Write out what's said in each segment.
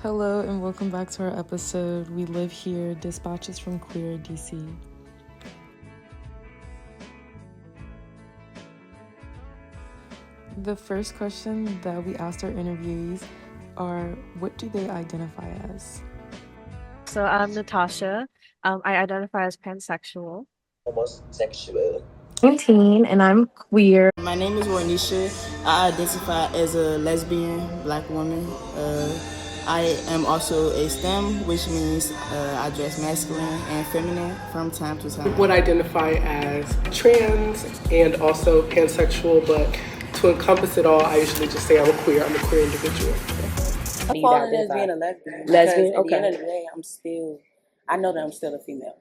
Hello and welcome back to our episode. We live here, dispatches from Queer DC. The first question that we asked our interviewees are, what do they identify as? So I'm Natasha. I identify as pansexual. Homosexual. 19 and I'm queer. My name is Warnisha. I identify as a lesbian black woman. I am also a STEM, which means I dress masculine and feminine from time to time. Would identify as trans and also pansexual, but to encompass it all, I usually just say I'm a queer individual. I'm falling as being a lesbian. Lesbian, At the end okay. of the day, I know that I'm still a female.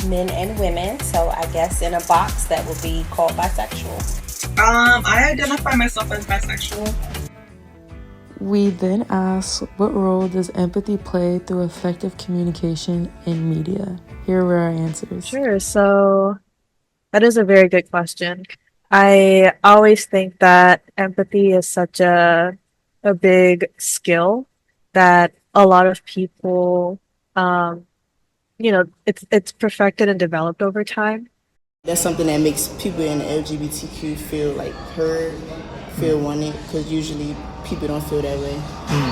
Men and women, so I guess in a box that would be called bisexual. I identify myself as bisexual. We then asked, what role does empathy play through effective communication in media? Here were our answers. Sure. So that is a very good question. I always think that empathy is such a big skill that a lot of people, it's perfected and developed over time. That's something that makes people in the LGBTQ feel like heard, feel wanted, because usually people don't feel that way.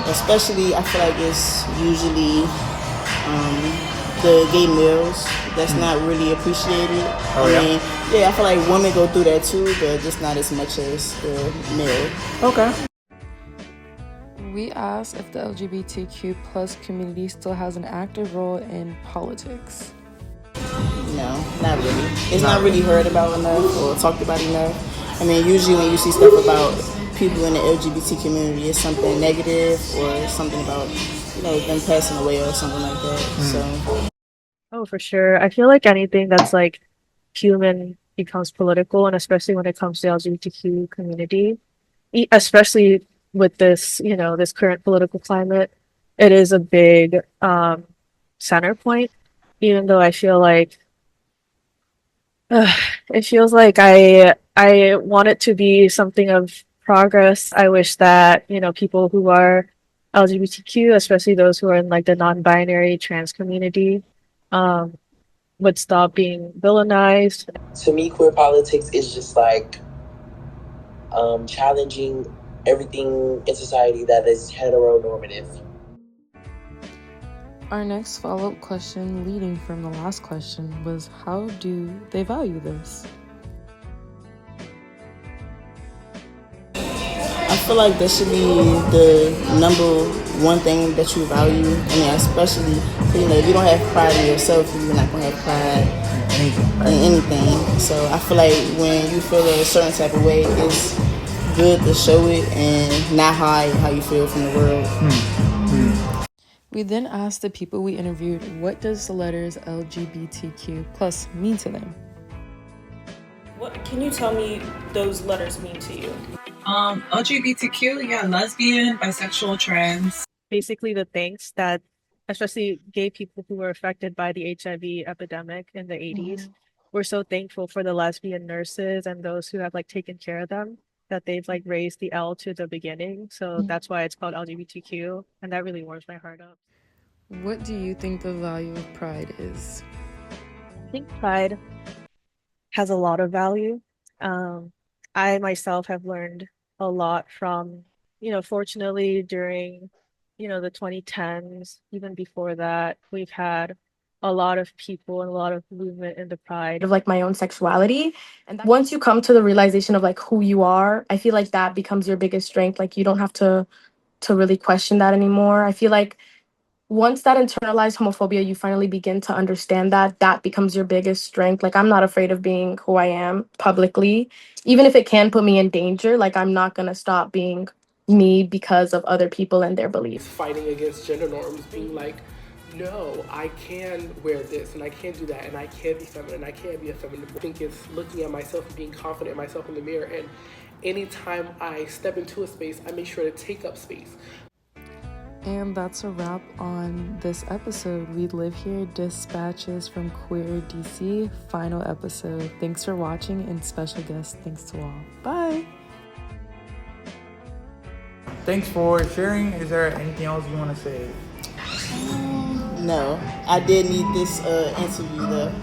Especially, I feel like it's usually the gay males that's not really appreciated. I feel like women go through that too, but just not as much as the male. Okay. We asked if the LGBTQ plus community still has an active role in politics. No, not really. It's not really heard about enough or talked about enough. I mean, usually when you see stuff about people in the LGBT community, it's something negative or something about, them passing away or something like that. So. Oh, for sure. I feel like anything that's like human becomes political, and especially when it comes to LGBTQ community, especially with this, this current political climate, it is a big center point. Even though I feel like it feels like I want it to be something of progress. I wish that, people who are LGBTQ, especially those who are in like the non-binary trans community, would stop being villainized. To me, queer politics is just like challenging everything in society that is heteronormative. Our next follow-up question leading from the last question was, how do they value this? I feel like that should be the number one thing that you value. I mean, especially, if you don't have pride in yourself, you're not going to have pride in anything. So I feel like when you feel a certain type of way, it's good to show it and not hide how you feel from the world. We then asked the people we interviewed, what does the letters LGBTQ plus mean to them? What can you tell me those letters mean to you? LGBTQ, lesbian, bisexual, trans. Basically, the things that, especially gay people who were affected by the HIV epidemic in the 80s, we're so thankful for the lesbian nurses and those who have like taken care of them, that they've like raised the L to the beginning. So that's why it's called LGBTQ. And that really warms my heart up. What do you think the value of pride is? I think pride has a lot of value. I myself have learned a lot from, fortunately during, the 2010s, even before that, we've had a lot of people and a lot of movement in the pride Of like my own sexuality. And once you come to the realization of like who you are, I feel like that becomes your biggest strength. Like you don't have to really question that anymore. I feel like once that internalized homophobia, you finally begin to understand that becomes your biggest strength. Like I'm not afraid of being who I am publicly, even if it can put me in danger. Like I'm not gonna stop being me because of other people and their beliefs. Fighting against gender norms, being like, no, I can wear this and I can do that and I can be feminine, I can be a feminine. I think it's looking at myself and being confident in myself in the mirror, and anytime I step into a space, I make sure to take up space. And that's a wrap on this episode. We live here, dispatches from Queer DC, final episode. Thanks for watching, and special guest thanks to all. Bye! thanks for sharing. Is there anything else you want to say? No, I did need this interview though.